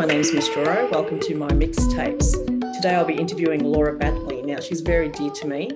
my name is MsJoro. Welcome to my mixtapes. Today I'll be interviewing Laura Battley. Now, she's very dear to me.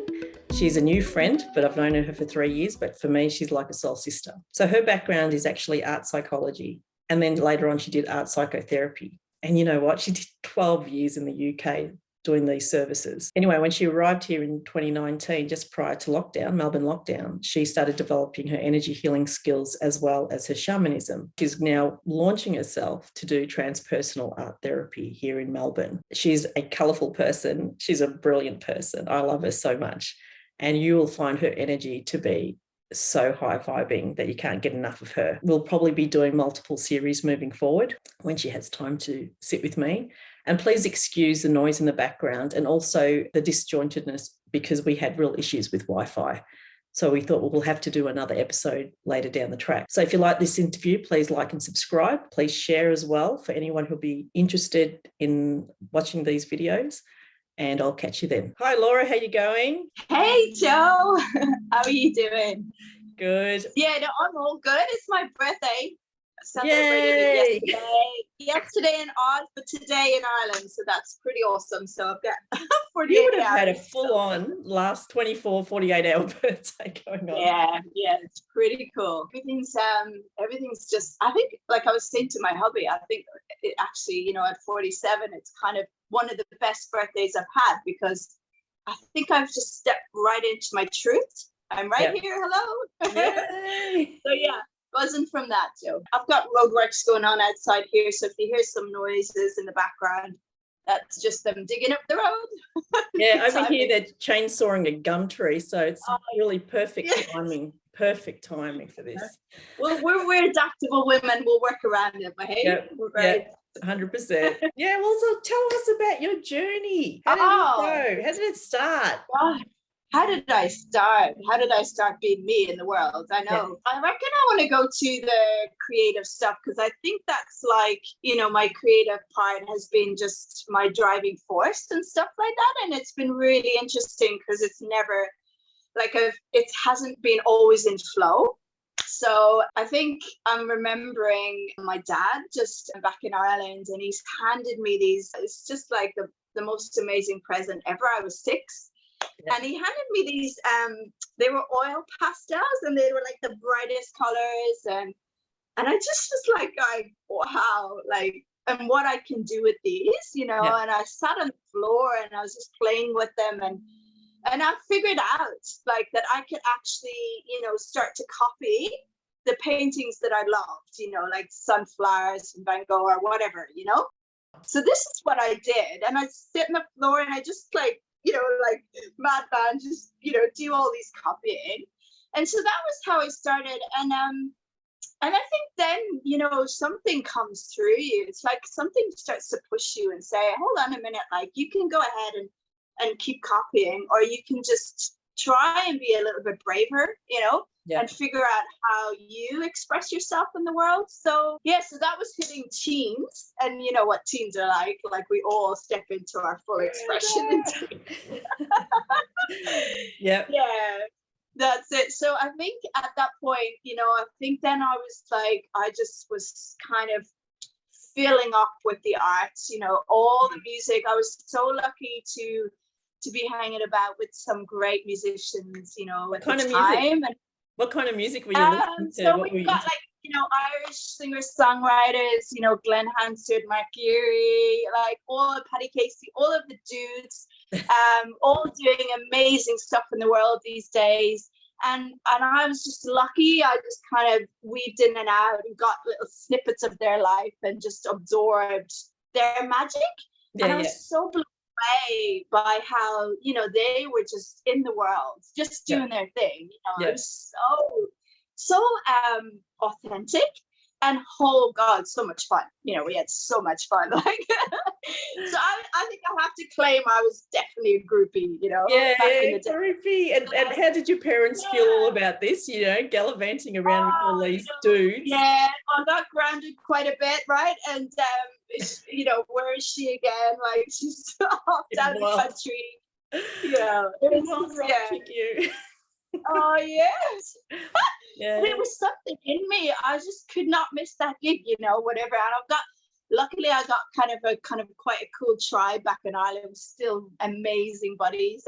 She's a new friend, but I've known her for 3 years, but for me, she's like a soul sister. So her background is actually art psychology. And then later on, she did art psychotherapy. And you know what? She did 12 years in the UK doing these services. Anyway, when she arrived here in 2019, just prior to lockdown, Melbourne lockdown, she started developing her energy healing skills as well as her shamanism. She's now launching herself to do transpersonal art therapy here in Melbourne. She's a colourful person. She's a brilliant person. I love her so much. And you will find her energy to be so high vibing that you can't get enough of her. We'll probably be doing multiple series moving forward when she has time to sit with me. And please excuse the noise in the background and also the disjointedness because we had real issues with Wi-Fi. So we thought, well, we'll have to do another episode later down the track. So if you like this interview, please like and subscribe. Please share as well for anyone who'll be interested in watching these videos. And I'll catch you then. Hi, Laura. How you going? Hey, Joe. How are you doing? Good. Yeah, no, I'm all good. It's my birthday. I celebrated it yesterday in Oz, but today in Ireland. So that's pretty awesome. So I've got 48 You would have hours. had a full-on last 24, 48-hour birthday going on. Yeah, it's pretty cool. Everything's just, I think, like I was saying to my hubby, I think it actually, you know, at 47, it's kind of one of the best birthdays I've had because I think I've just stepped right into my truth. I'm right here. Hello. Yay. So yeah, wasn't from that, Joe. I've got roadworks going on outside here. So if you hear some noises in the background, that's just them digging up the road. Yeah, over here they're chainsawing a gum tree. So it's really perfect timing. Perfect timing for this. Well, we're adaptable women. We'll work around it, but hey, we're great. 100%. Yeah, well, so tell us about your journey. How did it go? How did it start? How did I start? How did I start being me in the world? I know. Yeah. I reckon I want to go to the creative stuff because I think that's like, you know, my creative part has been just my driving force and stuff like that. And it's been really interesting because it's never like it hasn't been always in flow. So I think I'm remembering my dad just back in Ireland and he's handed me these. It's just like the most amazing present ever. I was 6. Yeah. And he handed me these, they were oil pastels and they were like the brightest colors. And I just was like, wow, like, and what I can do with these, you know, and I sat on the floor and I was just playing with them. And I figured out like that I could actually, you know, start to copy the paintings that I loved, you know, like sunflowers and Van Gogh or whatever, you know. So this is what I did. And I sit on the floor and I just like, you know, like madman, just, you know, do all these copying. And so that was how I started. And I think then, you know, something comes through you. It's like something starts to push you and say, hold on a minute, like you can go ahead and keep copying, or you can just try and be a little bit braver, you know, and figure out how you express yourself in the world. So so that was hitting teens, and you know what teens are like we all step into our full expression. Yeah, that's it. So I think at that point, you know, I think then I was like, I just was kind of filling up with the arts, you know, all the music. I was so lucky to be hanging about with some great musicians, you know, at the time. And what kind of music were you listening to? So we've got like, you know, Irish singer-songwriters, you know, Glen, Hansard, Mercury, like all Paddy Casey, all of the dudes, all doing amazing stuff in the world these days. And I was just lucky. I just kind of weaved in and out and got little snippets of their life and just absorbed their magic. And I was so blown away by how, you know, they were just in the world, just doing their thing. You know, it was so authentic. And oh God, so much fun. You know, we had so much fun. Like, so I think I have to claim I was definitely a groupie, you know. Yeah, groupie. And how did your parents feel all about this, you know, gallivanting around with all these dudes? Yeah, I got grounded quite a bit, right? And, you know, where is she again? Like, she's off down the country. You know, you. Oh, yes. Yeah. There was something in me. I just could not miss that gig, you know, whatever. And I've got luckily I got kind of quite a cool tribe back in Ireland, still amazing buddies,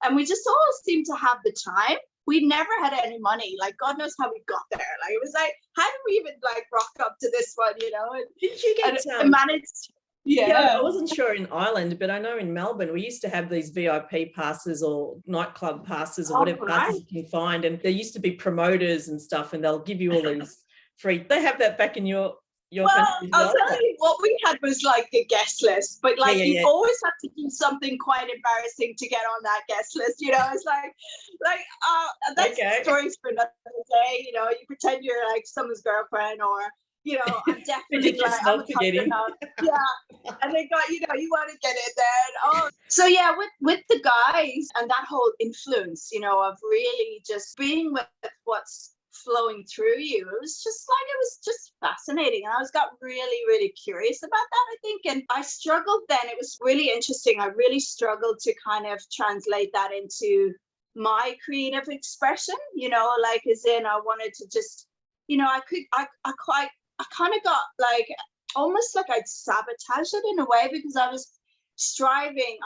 and we just always seemed to have the time. We never had any money. Like, God knows how we got there. Like, it was like, how did we even like rock up to this one, you know? Did you get and managed? Yeah, I wasn't sure in Ireland, but I know in Melbourne we used to have these VIP passes or nightclub passes or whatever passes you can find, and there used to be promoters and stuff, and they'll give you all these free. They have that back in your country as well? I'll tell you, what we had was like a guest list, but like you always have to do something quite embarrassing to get on that guest list. You know, it's like that's stories for another day. You know, you pretend you're like someone's girlfriend, or you know, I'm definitely like I'm a yeah. And they got, you know, you want to get in there. And, so yeah, with the guys and that whole influence, you know, of really just being with what's flowing through you, it was just fascinating, and I got really curious about that, I think. And I struggled then. It was really interesting. I really struggled to kind of translate that into my creative expression, you know, like as in I wanted to just, you know, I kind of got like almost like I'd sabotage it in a way, because I was striving,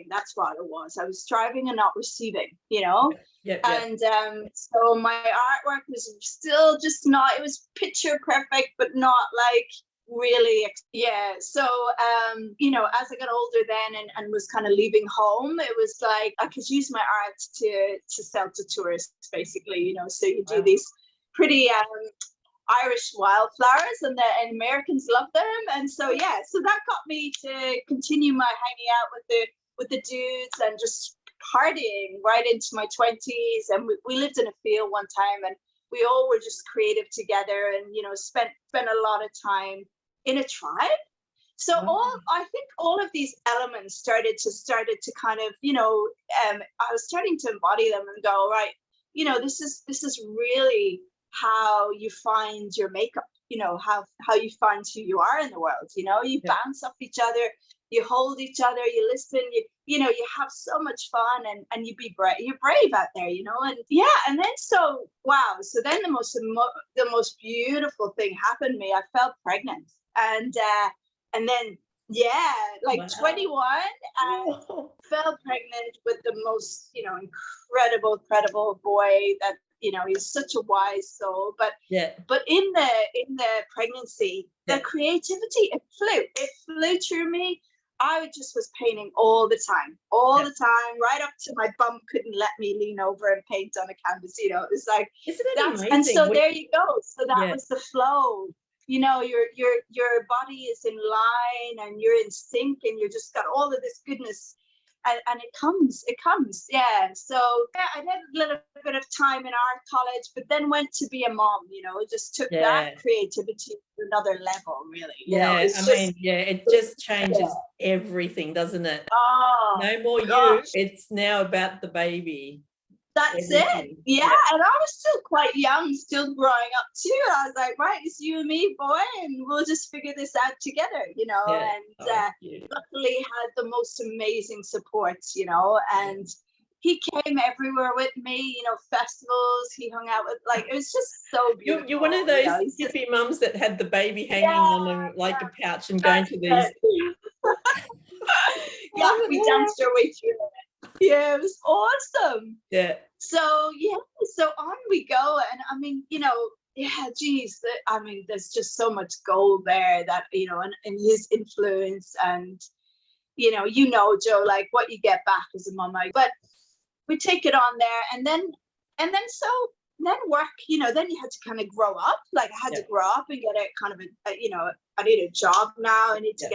that's what it was. I was striving and not receiving, you know. And so my artwork was still just not, it was picture perfect, but not like really, so you know, as I got older then and was kind of leaving home, it was like I could use my art to sell to tourists, basically, you know. So you do these pretty Irish wildflowers, and the Americans love them, and so so that got me to continue my hanging out with the dudes and just partying right into my 20s. And we lived in a field one time, and we all were just creative together, and you know, spent a lot of time in a tribe. So I think all of these elements started to kind of, you know, I was starting to embody them and go, right, you know, this is really how you find your makeup, you know, how you find who you are in the world. You know, you bounce off each other, you hold each other, you listen, you know, you have so much fun, and you're brave out there, you know. And and then so then the most beautiful thing happened to me. I felt pregnant, and then 21, and fell pregnant with the most, you know, incredible boy that, you know, he's such a wise soul. But in the pregnancy, the creativity, it flew through me. I just was painting all the time, right up to my bum couldn't let me lean over and paint on a canvas. You know, it was like, isn't it amazing? And so there you go. So that was the flow. You know, your body is in line, and you're in sync, and you just got all of this goodness. And it comes. So I did a little bit of time in art college, but then went to be a mom, you know, just took that creativity to another level, really. You know, it just changes everything, doesn't it? No more you, it's now about the baby. That's everything. And I was still quite young, still growing up too. I was like, right, it's you and me, boy, and we'll just figure this out together, you know. And luckily had the most amazing supports, you know, and he came everywhere with me, you know, festivals, he hung out with, like, it was just so beautiful. You're one of those hippie mums that had the baby hanging on them like a pouch and going to these. We danced our way through it. Yeah, it was awesome. So on we go. And I mean, you know, I mean, there's just so much gold there that, you know, and his influence, and you know, Joe, like what you get back as a mama. But we take it on there, and then work, you know, then you had to kind of grow up. Like I had to grow up and get a kind of you know, I need a job now. I need to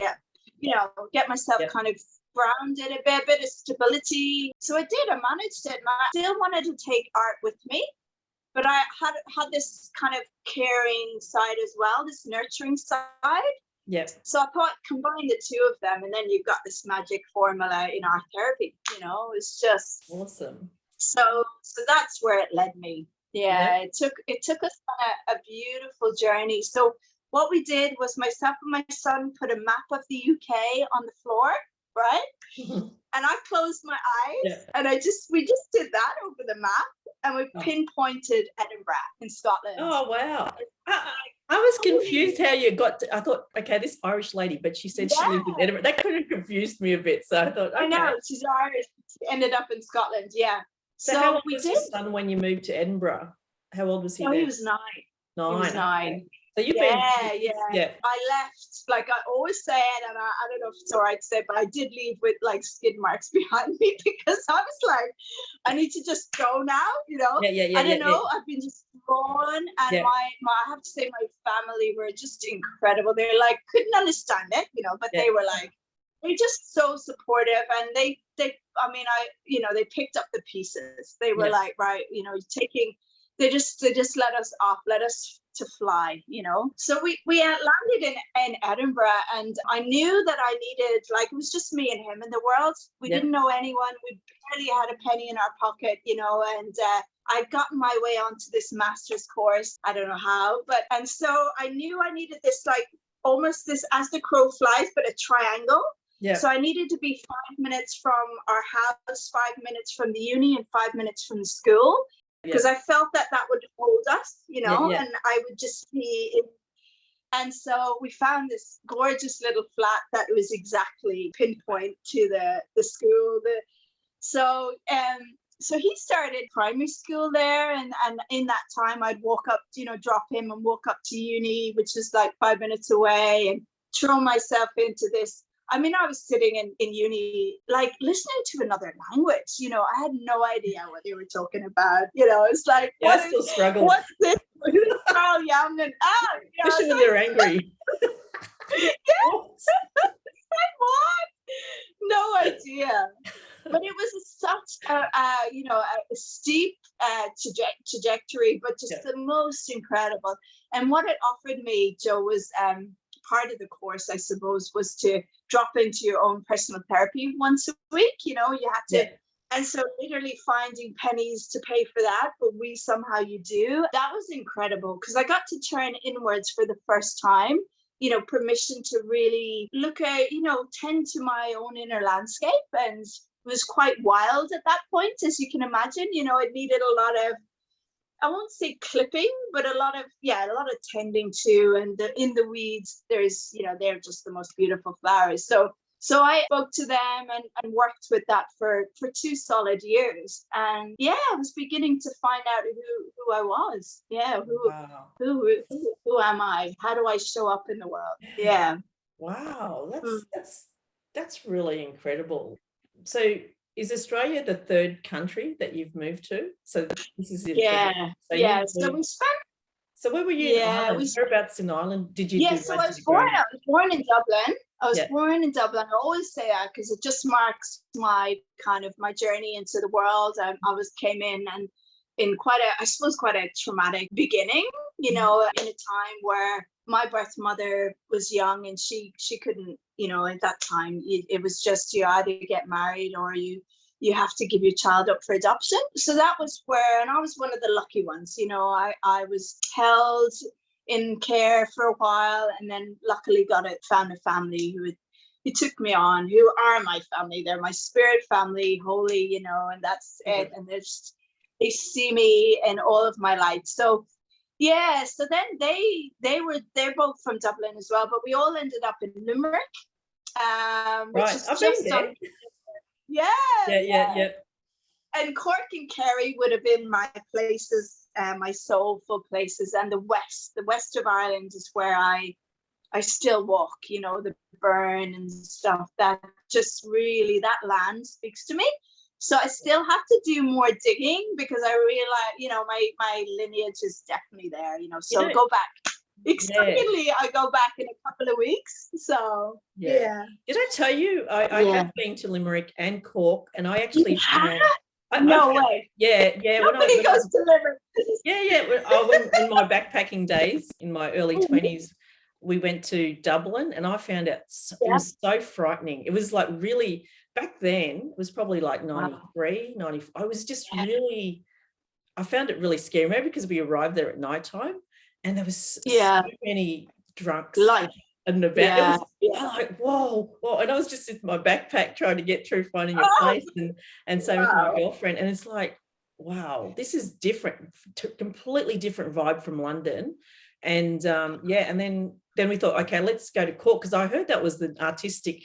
get myself kind of grounded a bit of stability. So I did. I managed it. I still wanted to take art with me, but I had this kind of caring side as well, this nurturing side. So I thought combine the two of them, and then you've got this magic formula in art therapy. You know, it's just awesome. So that's where it led me. It took us on a beautiful journey. So what we did was myself and my son put a map of the UK on the floor. right? Mhm. And I closed my eyes Yeah. and we just did that over the map, and we Oh. pinpointed Edinburgh in Scotland. Oh, wow. I was confused how you got I thought, okay, this Irish lady, but she said she lived in Edinburgh. That could have confused me a bit. So I thought, okay. I know, she's Irish. She ended up in Scotland, yeah. So how old we was did. your son when you moved to Edinburgh? How old was he Oh, then? he was 9. 9. He was 9. Okay. So you've Yeah. yeah. I left, like I always said, and I don't know if it's all right to say, but I did leave with like skid marks behind me because I was like, I need to just go now, you know? Yeah. I don't know. I've been just drawn, and Yeah. I have to say my family were just incredible. They're like, couldn't understand it, you know, but they were like, they're just so supportive, and they they picked up the pieces. They were like, right, you know, they just let us off, let us to fly, you know. So we landed in Edinburgh, and I knew that I needed, like, it was just me and him in the world. We didn't know anyone. We barely had a penny in our pocket, you know, and I'd gotten my way onto this master's course. I don't know how, and so I knew I needed this, like, almost this as the crow flies, but a triangle. Yeah. So I needed to be 5 minutes from our house, 5 minutes from the uni, and 5 minutes from the school, because I felt that would hold us, you know, and I would just be in. And so we found this gorgeous little flat that was exactly pinpoint to the school. So he started primary school there, and in that time I'd walk up, you know, drop him and walk up to uni, which is like 5 minutes away, and throw myself into this. I mean, I was sitting in uni, like, listening to another language, you know. I had no idea what they were talking about, you know. It's like, I still struggle. What's this? Oh, young and especially when they're angry. What? No idea. But it was such a steep trajectory, but just the most incredible. And what it offered me, Joe, was part of the course, I suppose, was to drop into your own personal therapy once a week. You know, you had to. And so literally finding pennies to pay for that, but somehow you do. That was incredible, because I got to turn inwards for the first time, you know, permission to really look at, you know, tend to my own inner landscape. And it was quite wild at that point, as you can imagine. You know, it needed a lot of, I won't say clipping, but a lot of tending to. And in the weeds, there's, you know, they're just the most beautiful flowers. So I spoke to them and worked with that for 2 solid years. And I was beginning to find out who I was. Yeah, who am I? How do I show up in the world? Yeah. Wow, that's really incredible. So is Australia the 3rd country that you've moved to? So this is it. So we spent. So where were you in Ireland? Whereabouts in Ireland did you do? So I was born in Dublin. I was born in Dublin. I always say that because it just marks my journey into the world. I came in and in quite a traumatic beginning, you know, in a time where my birth mother was young, and she couldn't, you know, at that time, it was just, you either get married or you have to give your child up for adoption. So that was where, and I was one of the lucky ones, you know. I was held in care for a while, and then luckily found a family who took me on, who are my family. They're my spirit family, holy, you know, and that's it. And they see me in all of my light. So so then they're both from Dublin as well, but we all ended up in Limerick, which is just on. Yeah. And Cork and Kerry would have been my places, my soulful places, and the west of Ireland is where I still walk, you know, the burn and stuff. That just really, that land speaks to me. So I still have to do more digging, because I realize, you know, my lineage is definitely there, you know. So go back. Excitingly, I go back in a couple of weeks. So did I tell you I have been to Limerick and Cork, and I actually no way. Nobody goes to Limerick. In my backpacking days in my early 20s, we went to Dublin, and I found it was so frightening. It was like, really, back then it was probably like 93, 94. I was just really, I found it really scary, maybe because we arrived there at nighttime. And there was so many drunks. and about. Yeah. It was like, whoa. And I was just in my backpack trying to get through finding a place, and same with my girlfriend. And it's like, wow, this is different, completely different vibe from London. And and then we thought, okay, let's go to Cork, because I heard that was the artistic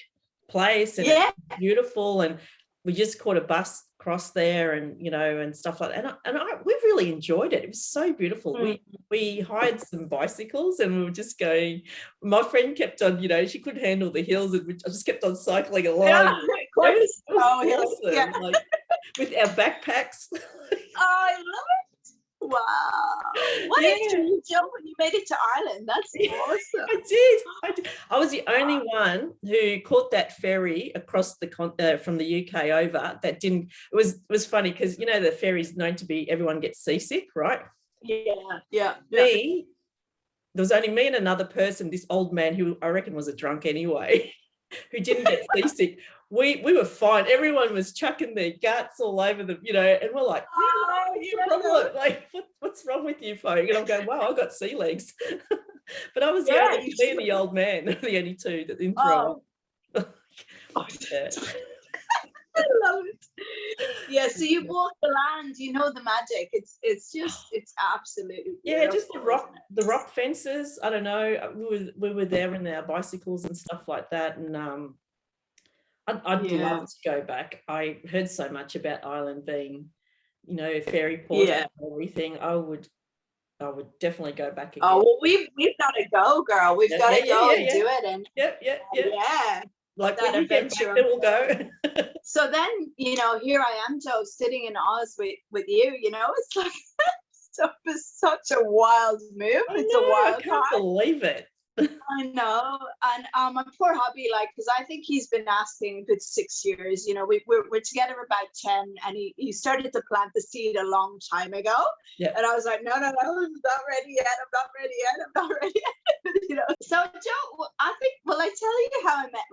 place, and it's beautiful, and we just caught a bus across there, and and stuff like that. And we really enjoyed it. It was so beautiful. We hired some bicycles, and we were just going. My friend kept on, she couldn't handle the hills, and I just kept on cycling along. Yeah, it was awesome. Yeah. Like, with our backpacks. I love it. Wow. What a dream jump when you made it to Ireland. That's awesome. I did. I was the only one who caught that ferry across the from the UK over that didn't. It was funny because, the ferry's known to be, everyone gets seasick, right? Yeah. There was only me and another person, this old man who I reckon was a drunk anyway, who didn't get seasick. We were fine. Everyone was chucking their guts all over them, and we're like, what's the problem? Like, what's wrong with you folk? And I'm going, wow, I've got sea legs. But I was me and the old man, the only two that didn't throw up. I love it. Yeah, so you walk the land, the magic. It's absolutely beautiful. Just the rock fences. I don't know. We were there in our bicycles and stuff like that, and I'd love to go back. I heard so much about Ireland being, fairy port and everything. I would definitely go back again. Oh, well, we've got to go, girl. We've got to go and do it. And yeah. Like, when you get back, then we'll go. So then, here I am, Joe, sitting in Oz with you. It's like it's such a wild move. It's a wild. I can't believe it. I know, and my poor hubby, because I think he's been asking a good 6 years. We're together about 10, and he started to plant the seed a long time ago. Yeah. And I was like, no, I'm not ready yet. I'm not ready yet. So Joe, I think, will I tell you how I met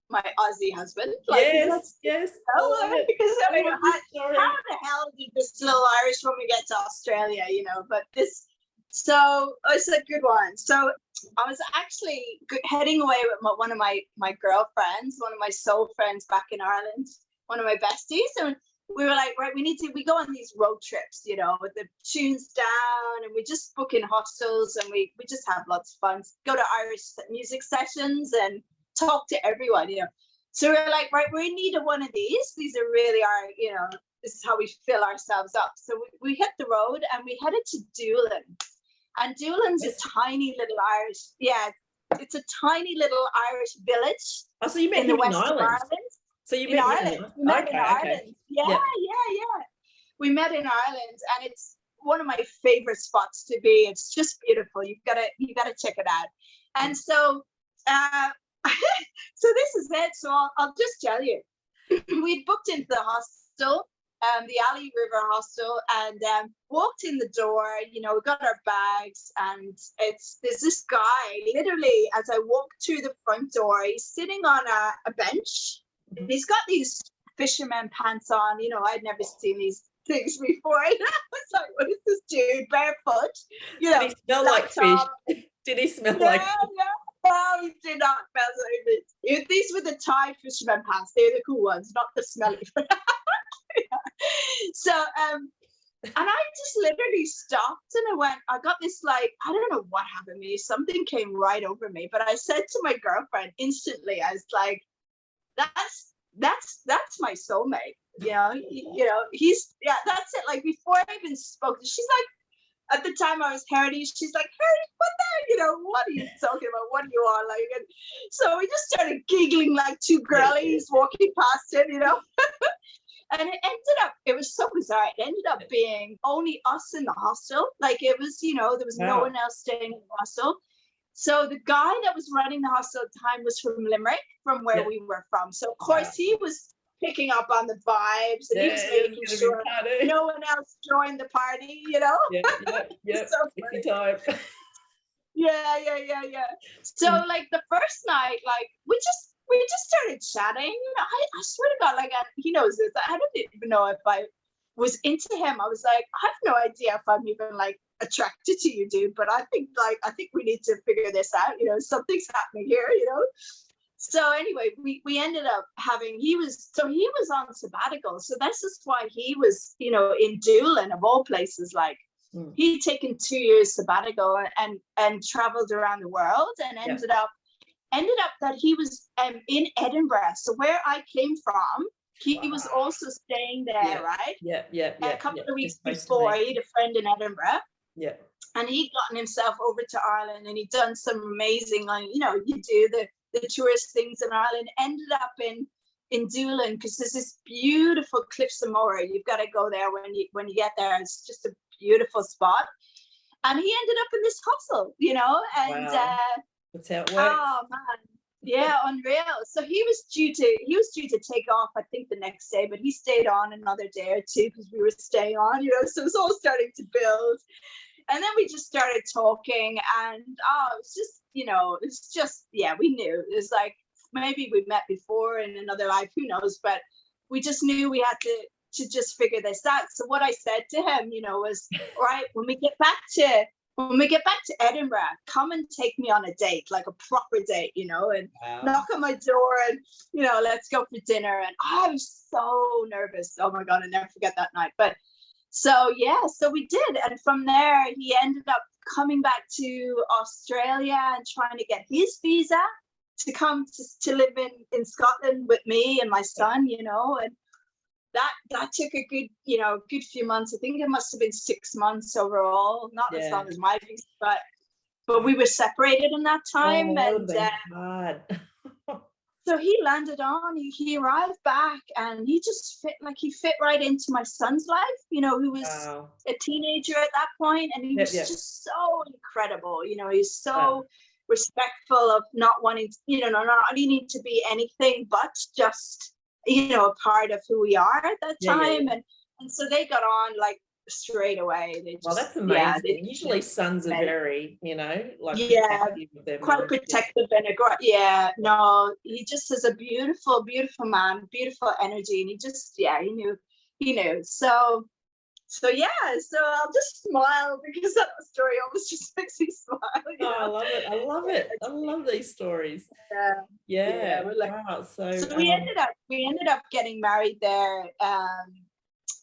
my Aussie husband? Yes. Because how the hell did this little Irish woman get to Australia? But this. So it's a good one. So I was actually heading away with one of my girlfriends, one of my soul friends back in Ireland, one of my besties. And we were like, right, we go on these road trips, with the tunes down, and we just book in hostels, and we just have lots of fun. Go to Irish music sessions and talk to everyone, So we're like, right, we need one of these. These are really our, this is how we fill ourselves up. So we hit the road, and we headed to Doolin. And Doolin's a tiny little it's a tiny little Irish village. Oh, so you met in the west of Ireland. So you met in Ireland. We met in Ireland. Yeah. We met in Ireland, and it's one of my favorite spots to be. It's just beautiful. You've got to check it out. And so, so this is it. So I'll just tell you, we'd booked into the hostel. The Alley River Hostel, and walked in the door. We got our bags, and there's this guy. Literally, as I walked through the front door, he's sitting on a bench. And he's got these fisherman pants on. I'd never seen these things before. I was like, "What is this dude barefoot?" Did he smell like fish? Did he smell like? Yeah. No, he did not smell like fish. These were the Thai fisherman pants. They're the cool ones, not the smelly. So and I just literally stopped, and I got this, I don't know what happened to me. Something came right over me, but I said to my girlfriend instantly, I was like, that's my soulmate. He's that's it. Before I even spoke, she's like, at the time I was Heritage, she's like, Heritage, what are you talking about? What are you on? And so we just started giggling like two girlies walking past it, And it was so bizarre. It ended up being only us in the hostel. It was, there was no one else staying in the hostel. So the guy that was running the hostel at the time was from Limerick, from where we were from. So of course he was picking up on the vibes, and he was making sure no one else joined the party, Yeah. So time. Yeah. So the first night, we just started chatting. I swear to God, he knows this. I don't even know if was into him. I was like, I have no idea if I'm even like attracted to you, dude, but I think we need to figure this out. You know, something's happening here, you know. So anyway, we ended up having, he was on sabbatical. So this is why he was, you know, in Doolin of all places. Like he'd taken 2 years sabbatical and traveled around the world, and ended up that he was in Edinburgh. So where I came from, he was also staying there, right? A couple of weeks before, he had a friend in Edinburgh. Yeah. And he'd gotten himself over to Ireland, and he'd done some amazing, you know, you do the tourist things in Ireland. Ended up in Doolin, because there's this beautiful Cliffs of Moher. You've got to go there when you get there. It's just a beautiful spot. And he ended up in this hostel, you know, and that's how it works. Oh man, yeah, unreal. So he was due to take off, I think, the next day, but he stayed on another day or two because we were staying on, you know. So it was all starting to build, and then we just started talking, and it was just, you know, it's just, yeah, we knew it was like maybe we met before in another life, who knows, but we just knew we had to just figure this out. So what I said to him, you know, was, all right, when we get back to Edinburgh, come and take me on a date, like a proper date, you know, and knock on my door, and, you know, let's go for dinner. And I was so nervous. Oh my God, I'll never forget that night. But so we did. And from there, he ended up coming back to Australia and trying to get his visa to come to live in Scotland with me and my son, you know. And that took a good few months. I think it must have been 6 months overall, not as long as my visa, but we were separated in that time. Hard. So he landed on, he arrived back, and he just fit right into my son's life, you know, who was a teenager at that point, and he was just so incredible, you know. He's so respectful of not wanting to, you know, not needing to be anything but just, you know, a part of who we are at that time. And so they got on like straight away. They just, that's amazing. Usually sons are very, you know, like quite protective and aggressive. No, he just is a beautiful man, beautiful energy, and he just he knew. So I'll just smile because that story always just makes me smile. I love it. I love these stories. We're like, wow. So we ended up getting married there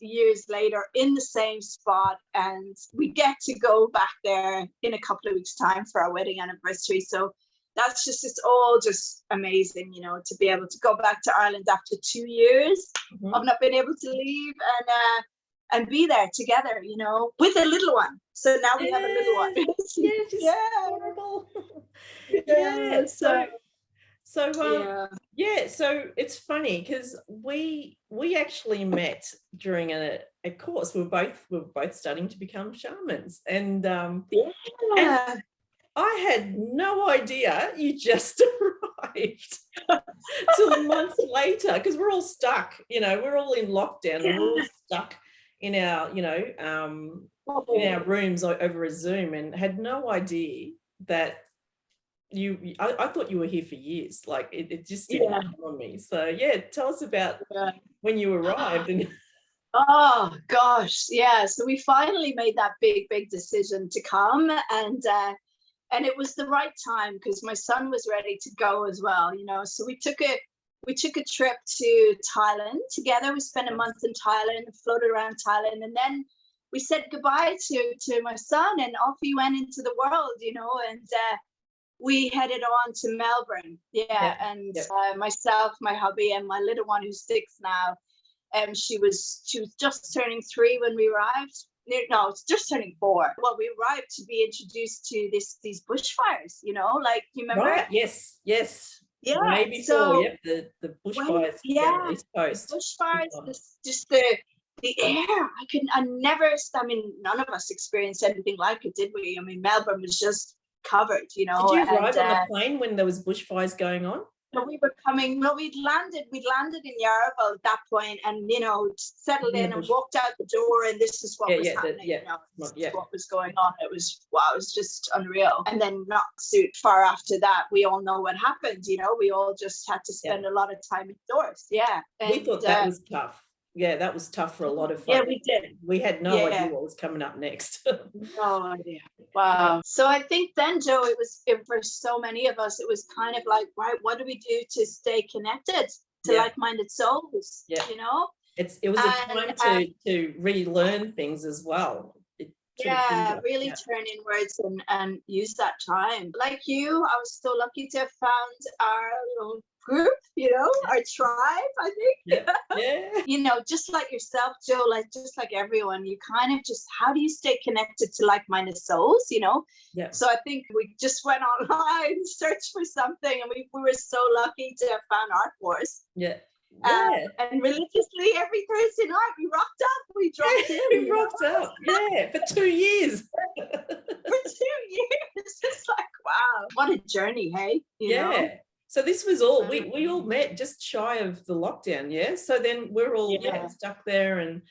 years later in the same spot, and we get to go back there in a couple of weeks' time for our wedding anniversary. So that's just, it's all just amazing, you know, to be able to go back to Ireland after 2 years of not being able to leave, and be there together, you know, with a little one. So now we have a little one. She's adorable. So it's funny because we actually met during a course. We were both studying to become shamans, and and I had no idea you just arrived till months later, because we're all stuck, you know, we're all in lockdown, and we're all stuck in our, you know, in our rooms over a Zoom, and had no idea that I thought you were here for years. Like it just didn't come on me. So tell us about when you arrived. And oh gosh, so we finally made that big decision to come, and it was the right time because my son was ready to go as well, you know. So we took a trip to Thailand together. We spent a month in Thailand, floated around Thailand, and then we said goodbye to my son, and off he went into the world, you know. And we headed on to Melbourne, myself, my hubby, and my little one who's 6 now. She was just turning 3 when we arrived. No, it's just turning 4. Well, we arrived to be introduced to these bushfires, you know, like, you remember? Right. Yes. Yeah. Maybe so the bushfires. The East Coast. Bushfires. Just the air. I mean, none of us experienced anything like it, did we? I mean, Melbourne was just covered, you know. Did you arrive on the plane when there was bushfires going on? No, we were coming. No, we'd landed in Yarraville at that point, and, you know, settled in and walked out the door, and this is what was happening. You know, what was going on. It was it was just unreal. And then not too far after that, we all know what happened. You know, we all just had to spend a lot of time indoors. Yeah, and we thought that was tough. Yeah, that was tough for a lot of Yeah, folks. we did. We had no idea what was coming up next. No idea. Wow. So I think then, Joe, for so many of us, it was kind of like, right, what do we do to stay connected to like-minded souls? Yeah. You know? It was a time to relearn things as well. Really turn inwards and use that time. Like you, I was so lucky to have found our group, our tribe, I think. Yeah. Just like yourself, Joe, just like everyone, you kind of just, how do you stay connected to like-minded souls, Yeah. So I think we just went online, searched for something, and we were so lucky to have found Art Wars. Yeah. And religiously every Thursday night we rocked up, we dropped in. We rocked up, for 2 years. For 2 years. It's like, wow, what a journey, hey? You know? So this was all, we all met just shy of the lockdown, so then we're all stuck there and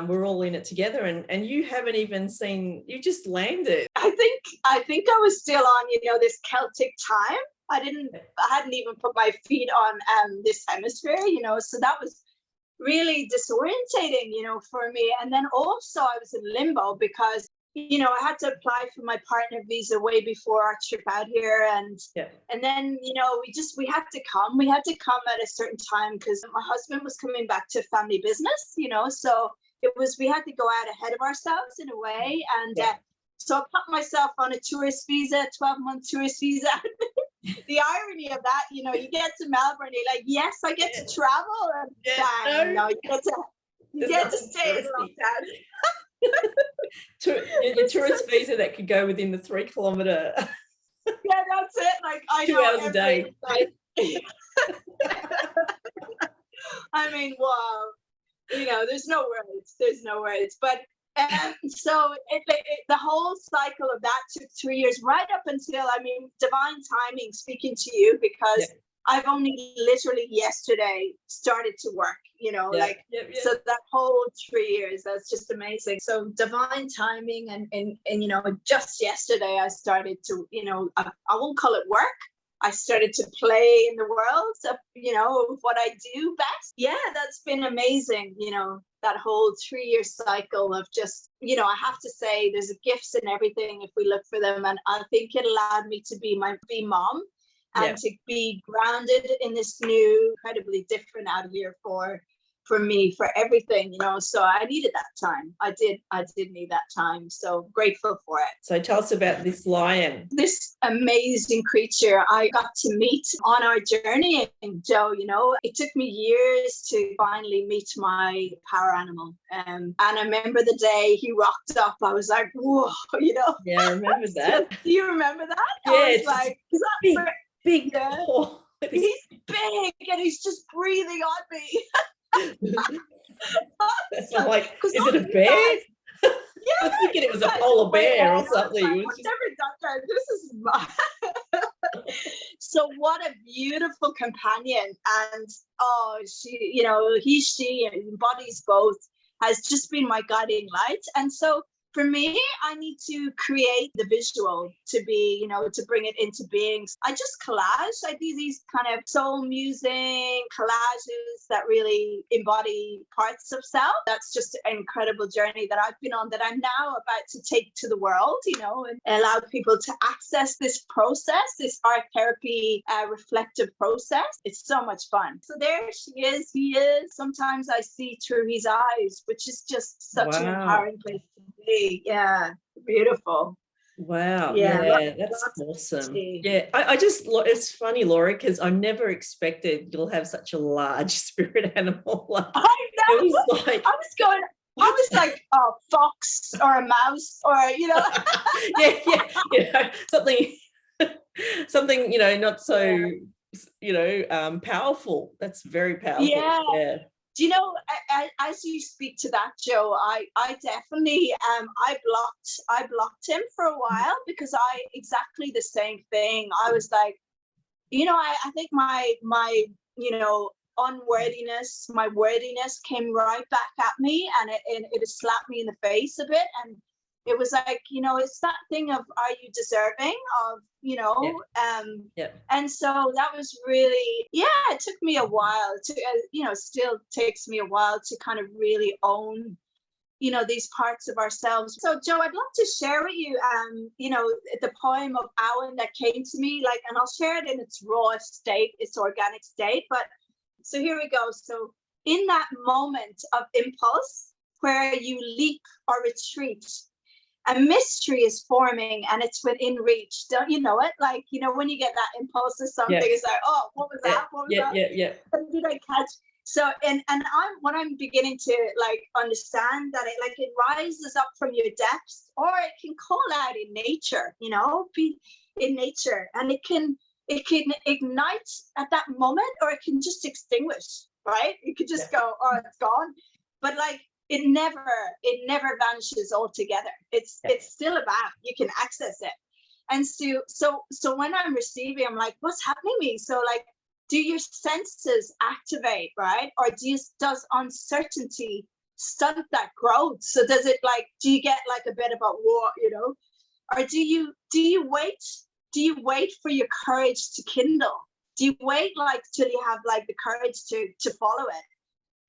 we're all in it together, and you haven't even seen, you just landed. I think I was still on this Celtic time. I hadn't even put my feet on this hemisphere, so that was really disorientating, for me. And then also I was in limbo because, I had to apply for my partner visa way before our trip out here. And then, we had to come at a certain time because my husband was coming back to family business, so we had to go out ahead of ourselves in a way. And so I put myself on a tourist visa, 12-month tourist visa. The irony of that, you get to Melbourne, you're like, yes, I get to travel, and you get to stay in lockdown. Your tourist visa that could go within the 3 kilometre. Yeah, that's it. Like, I 2 know hours a day. I mean, wow. There's no words. But so the whole cycle of that took 3 years, right up until, divine timing, speaking to you, because I've only literally yesterday started to work, so that whole 3 years, that's just amazing. So divine timing and just yesterday I started to, I won't call it work. I started to play in the world of what I do best. Yeah, that's been amazing, that whole 3-year cycle of just, I have to say there's gifts in everything if we look for them. And I think it allowed me to be mom and to be grounded in this new, incredibly different out here for me, for everything, so I needed that time. I did need that time. So grateful for it. So tell us about this lion. This amazing creature I got to meet on our journey. And Joe, it took me years to finally meet my power animal. And I remember the day he rocked up, I was like, whoa, Yeah, I remember that. Do you remember that? Yeah, I was like, big. He's big and he's just breathing on me. I'm like, is it a bear? I was thinking it was a polar bear or something. I've never done that. This is so what a beautiful companion. And she embodies both, has just been my guiding light. And so for me, I need to create the visual to be, to bring it into being. I just collage. I do these kind of soul musing collages that really embody parts of self. That's just an incredible journey that I've been on, that I'm now about to take to the world, and allow people to access this process, this art therapy reflective process. It's so much fun. So there he is. Sometimes I see through his eyes, which is just such an empowering place to be. Yeah, beautiful. Wow. Yeah, that's awesome. Yeah, I just, it's funny, Laura, because I never expected you'll have such a large spirit animal. I know. It was like, I was like a fox or a mouse or something not so powerful. That's very powerful. Yeah. Do you know, as you speak to that, Joe, I definitely I blocked him for a while because exactly the same thing. I was like, I think my unworthiness, my worthiness came right back at me, and it slapped me in the face a bit. And it was like, you know, it's that thing of, are you deserving of, you know, and so that was really, it took me a while to, you know, still takes me a while to kind of really own, you know, these parts of ourselves. So Joe, I'd love to share with you, you know, the poem of Awen that came to me, like, and I'll share it in its raw state, its organic state. But so here we go. So in that moment of impulse where you leap or retreat, a mystery is forming and it's within reach. Don't you know it? Like, you know, when you get that impulse or something, it's like, oh, what was that? What was that? What did I catch? So, and I'm beginning to like understand that it rises up from your depths, or it can call out in nature, you know, be in nature, and it can ignite at that moment, or it can just extinguish, right? It could just go, oh, it's gone. But like, it never vanishes altogether. It's still about, you can access it. And so when I'm receiving, I'm like, what's happening to me? So like, do your senses activate, right? Or does uncertainty stunt that growth? So does it like, do you get like a bit of a war, you know? Or do you wait? Do you wait for your courage to kindle? Do you wait like till you have like the courage to follow it?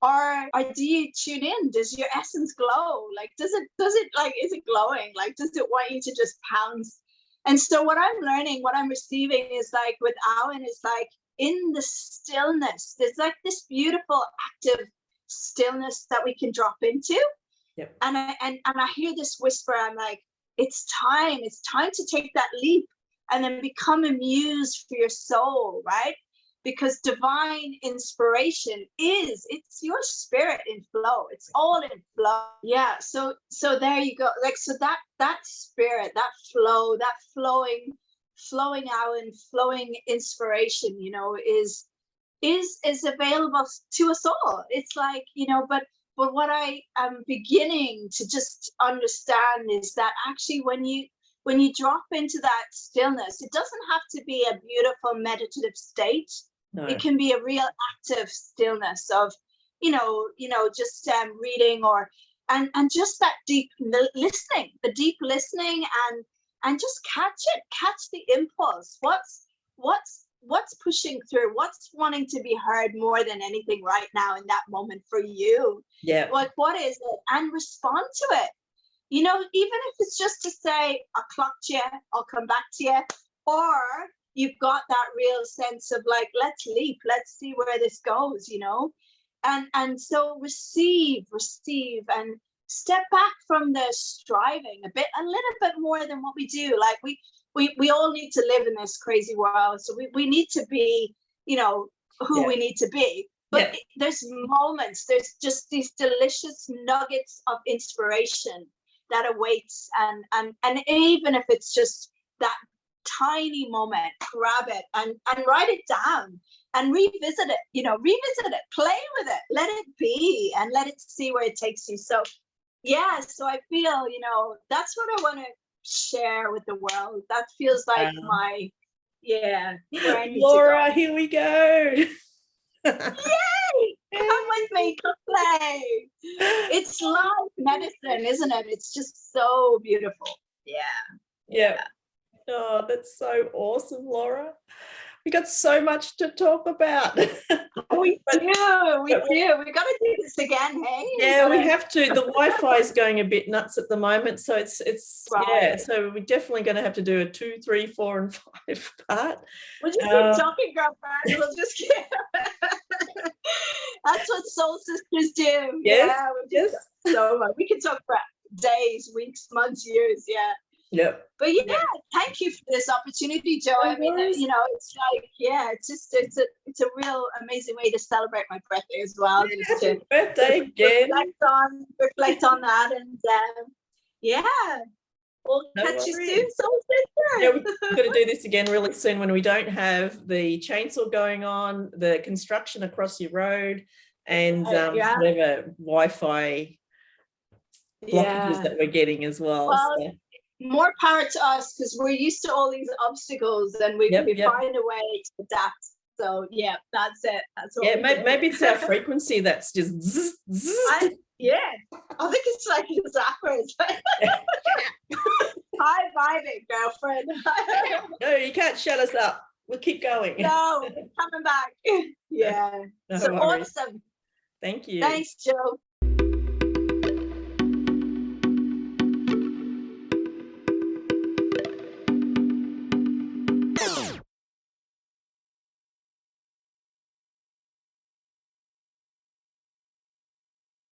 Or do you tune in? Does your essence glow? Like, does it like, is it glowing? Like, does it want you to just pounce? And so what I'm learning, what I'm receiving is like with Awen is like, in the stillness, there's like this beautiful active stillness that we can drop into. And I hear this whisper, I'm like, it's time to take that leap and then become a muse for your soul, right? Because divine inspiration it's your spirit in flow. It's all in flow. Yeah. So there you go. Like, so that spirit, that flow, that flowing out and flowing inspiration, you know, is available to us all. It's like, you know, but what I am beginning to just understand is that actually when you drop into that stillness, it doesn't have to be a beautiful meditative state. No. It can be a real active stillness of, you know, just reading and just that deep listening, and just catch the impulse. What's pushing through? What's wanting to be heard more than anything right now in that moment for you? Yeah. Like, what is it? And respond to it. You know, even if it's just to say, I'll clock you, I'll come back to you, or you've got that real sense of like, let's leap, let's see where this goes, you know? And so receive and step back from the striving a little bit more than what we do. Like we all need to live in this crazy world. So we need to be, you know, who we need to be. But there's moments, there's just these delicious nuggets of inspiration that awaits. And even if it's just that tiny moment, grab it and write it down and revisit it, play with it, let it be, and let it see where it takes you. So so I feel, you know, that's what I want to share with the world. That feels like my Laura, here we go. Yay! Come with me, come play. It's like medicine, isn't it? It's just so beautiful. Yeah. Oh, that's so awesome, Laura. We got so much to talk about. We do. We got to do this again, hey? Yeah, we have to. The Wi-Fi is going a bit nuts at the moment, so it's right. So we're definitely going to have to do a 2, 3, 4, and 5 part. We'll just keep talking, girlfriend. We'll just keep. That's what soul sisters do. Yes. Yes. So much. We can talk for days, weeks, months, years. Yeah. Yep. But thank you for this opportunity, Joe. I mean, you know, it's like, it's a real amazing way to celebrate my birthday as well. Just to birthday again. Reflect on that, and we'll catch you soon, soul sister. Yeah, we've got to do this again really soon when we don't have the chainsaw going on, the construction across your road, and whatever Wi-Fi blockages that we're getting as well. So. More power to us, because we're used to all these obstacles, and we find a way to adapt. So that's it. That's what maybe it's our frequency that's just zzz, zzz. Yeah, I think it's like backwards. High vibing, girlfriend. No, you can't shut us up. We'll keep going. No, coming back. Yeah. No So worries. awesome. Thank you. Thanks, Joe.